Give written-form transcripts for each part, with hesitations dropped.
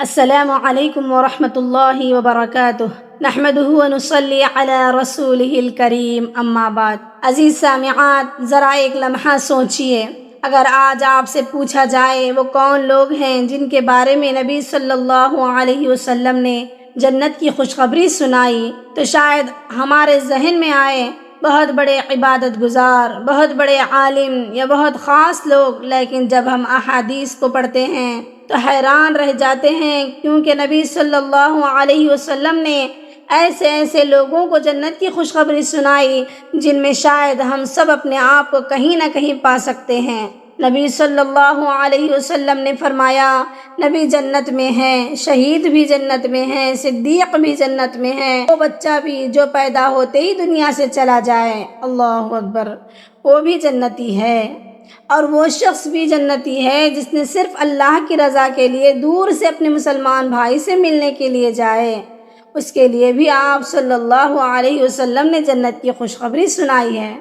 السلام علیکم ورحمۃ اللہ وبرکاتہ۔ نحمدہ ونصلی علی رسولہ الکریم، اما بعد۔ عزیز سامعات، ذرا ایک لمحہ سوچئے، اگر آج آپ سے پوچھا جائے وہ کون لوگ ہیں جن کے بارے میں نبی صلی اللہ علیہ وسلم نے جنت کی خوشخبری سنائی، تو شاید ہمارے ذہن میں آئے بہت بڑے عبادت گزار، بہت بڑے عالم یا بہت خاص لوگ۔ لیکن جب ہم احادیث کو پڑھتے ہیں تو حیران رہ جاتے ہیں، کیونکہ نبی صلی اللہ علیہ وسلم نے ایسے لوگوں کو جنت کی خوشخبری سنائی جن میں شاید ہم سب اپنے آپ کو کہیں نہ کہیں پا سکتے ہیں۔ نبی صلی اللہ علیہ وسلم نے فرمایا، نبی جنت میں ہیں، شہید بھی جنت میں ہیں، صدیق بھی جنت میں ہیں، وہ بچہ بھی جو پیدا ہوتے ہی دنیا سے چلا جائے، اللہ اکبر، وہ بھی جنتی ہے، اور وہ شخص بھی جنتی ہے جس نے صرف اللہ کی رضا کے لیے دور سے اپنے مسلمان بھائی سے ملنے کے لیے جائے، اس کے لیے بھی آپ صلی اللہ علیہ وسلم نے جنت کی خوشخبری سنائی ہے۔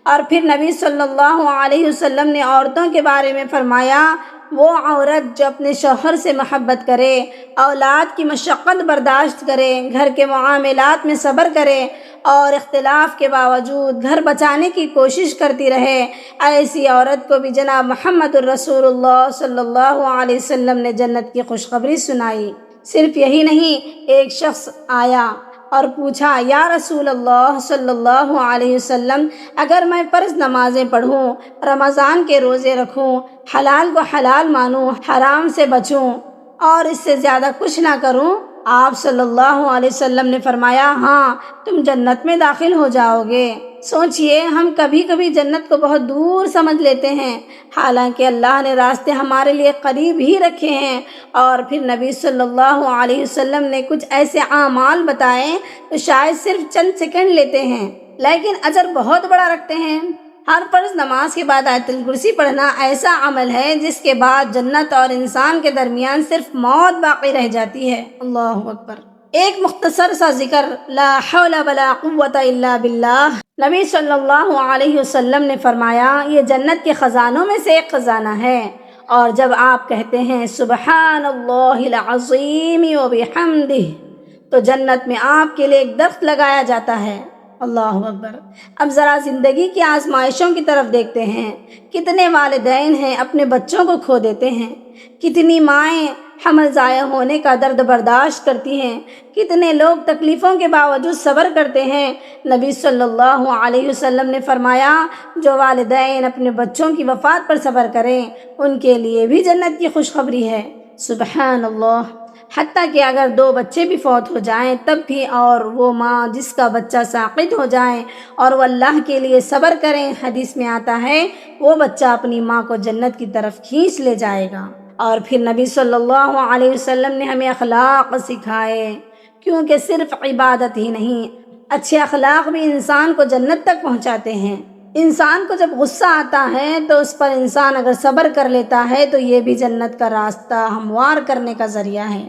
اور پھر نبی صلی اللہ علیہ وسلم نے عورتوں کے بارے میں فرمایا، وہ عورت جو اپنے شوہر سے محبت کرے، اولاد کی مشقت برداشت کرے، گھر کے معاملات میں صبر کرے اور اختلاف کے باوجود گھر بچانے کی کوشش کرتی رہے، ایسی عورت کو بھی جناب محمد الرسول اللہ صلی اللہ علیہ وسلم نے جنت کی خوشخبری سنائی۔ صرف یہی نہیں، ایک شخص آیا اور پوچھا، یا رسول اللہ صلی اللہ علیہ وسلم، اگر میں فرض نمازیں پڑھوں، رمضان کے روزے رکھوں، حلال کو حلال مانوں، حرام سے بچوں اور اس سے زیادہ کچھ نہ کروں، آپ صلی اللہ علیہ وسلم نے فرمایا، ہاں، تم جنت میں داخل ہو جاؤ گے۔ سوچئے، ہم کبھی کبھی جنت کو بہت دور سمجھ لیتے ہیں، حالانکہ اللہ نے راستے ہمارے لیے قریب ہی رکھے ہیں۔ اور پھر نبی صلی اللہ علیہ وسلم نے کچھ ایسے اعمال بتائے تو شاید صرف چند سیکنڈ لیتے ہیں لیکن اجر بہت بڑا رکھتے ہیں۔ ہر فرض نماز کے بعد آیت الکرسی پڑھنا ایسا عمل ہے جس کے بعد جنت اور انسان کے درمیان صرف موت باقی رہ جاتی ہے، اللہ اکبر۔ ایک مختصر سا ذکر، لا حول ولا قوت الا باللہ۔ نبی صلی اللہ علیہ وسلم نے فرمایا، یہ جنت کے خزانوں میں سے ایک خزانہ ہے، اور جب آپ کہتے ہیں سبحان اللہ العظیم وبحمدہ، تو جنت میں آپ کے لیے ایک درخت لگایا جاتا ہے، اللہ اکبر۔ اب ذرا زندگی کی آزمائشوں کی طرف دیکھتے ہیں، کتنے والدین ہیں اپنے بچوں کو کھو دیتے ہیں، کتنی مائیں حمل ضائع ہونے کا درد برداشت کرتی ہیں، کتنے لوگ تکلیفوں کے باوجود صبر کرتے ہیں۔ نبی صلی اللہ علیہ وسلم نے فرمایا، جو والدین اپنے بچوں کی وفات پر صبر کریں ان کے لیے بھی جنت کی خوشخبری ہے، سبحان اللہ۔ حتیٰ کہ اگر 2 بچے بھی فوت ہو جائیں تب بھی، اور وہ ماں جس کا بچہ ساقط ہو جائے اور وہ اللہ کے لیے صبر کریں، حدیث میں آتا ہے وہ بچہ اپنی ماں کو جنت کی طرف کھینچ لے جائے گا۔ اور پھر نبی صلی اللہ علیہ وسلم نے ہمیں اخلاق سکھائے، کیونکہ صرف عبادت ہی نہیں، اچھے اخلاق بھی انسان کو جنت تک پہنچاتے ہیں۔ انسان کو جب غصہ آتا ہے تو اس پر انسان اگر صبر کر لیتا ہے تو یہ بھی جنت کا راستہ ہموار کرنے کا ذریعہ ہے۔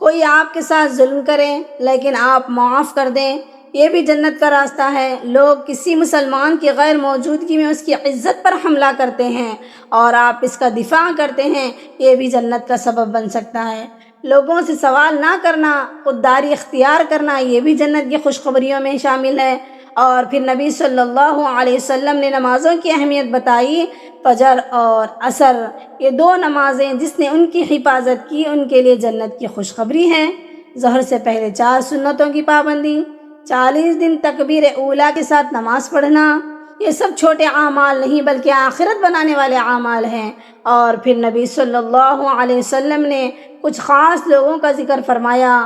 کوئی آپ کے ساتھ ظلم کرے لیکن آپ معاف کر دیں، یہ بھی جنت کا راستہ ہے۔ لوگ کسی مسلمان کی غیر موجودگی میں اس کی عزت پر حملہ کرتے ہیں اور آپ اس کا دفاع کرتے ہیں، یہ بھی جنت کا سبب بن سکتا ہے۔ لوگوں سے سوال نہ کرنا، خودداری اختیار کرنا، یہ بھی جنت کی خوشخبریوں میں شامل ہے۔ اور پھر نبی صلی اللہ علیہ وسلم نے نمازوں کی اہمیت بتائی، فجر اور عصر، یہ 2 نمازیں جس نے ان کی حفاظت کی ان کے لیے جنت کی خوشخبری ہے۔ ظہر سے پہلے 4 سنتوں کی پابندی، 40 دن تکبیر اولیٰ کے ساتھ نماز پڑھنا، یہ سب چھوٹے اعمال نہیں بلکہ آخرت بنانے والے اعمال ہیں۔ اور پھر نبی صلی اللہ علیہ وسلم نے کچھ خاص لوگوں کا ذکر فرمایا،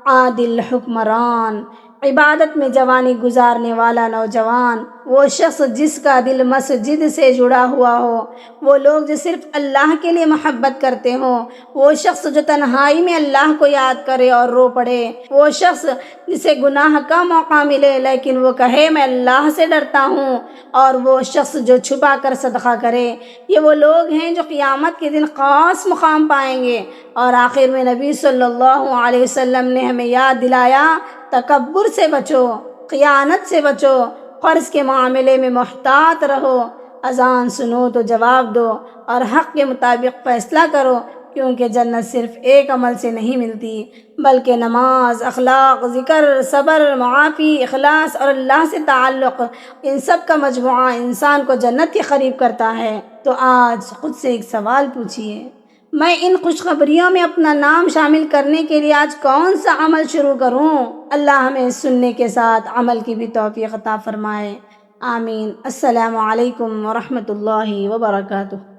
عادل حکمران، عبادت میں جوانی گزارنے والا نوجوان، وہ شخص جس کا دل مسجد سے جڑا ہوا ہو، وہ لوگ جو صرف اللہ کے لیے محبت کرتے ہوں، وہ شخص جو تنہائی میں اللہ کو یاد کرے اور رو پڑے، وہ شخص جسے گناہ کا موقع ملے لیکن وہ کہے میں اللہ سے ڈرتا ہوں، اور وہ شخص جو چھپا کر صدقہ کرے، یہ وہ لوگ ہیں جو قیامت کے دن خاص مقام پائیں گے۔ اور آخر میں نبی صلی اللہ علیہ وسلم نے ہمیں یاد دلایا، تکبر سے بچو، خیانت سے بچو، قرض کے معاملے میں محتاط رہو، اذان سنو تو جواب دو اور حق کے مطابق فیصلہ کرو، کیونکہ جنت صرف ایک عمل سے نہیں ملتی بلکہ نماز، اخلاق، ذکر، صبر، معافی، اخلاص اور اللہ سے تعلق، ان سب کا مجموعہ انسان کو جنت کے قریب کرتا ہے۔ تو آج خود سے ایک سوال پوچھیے، میں ان خوشخبریوں میں اپنا نام شامل کرنے کے لیے آج کون سا عمل شروع کروں؟ اللہ ہمیں سننے کے ساتھ عمل کی بھی توفیق عطا فرمائے، آمین۔ السلام علیکم ورحمۃ اللہ وبرکاتہ۔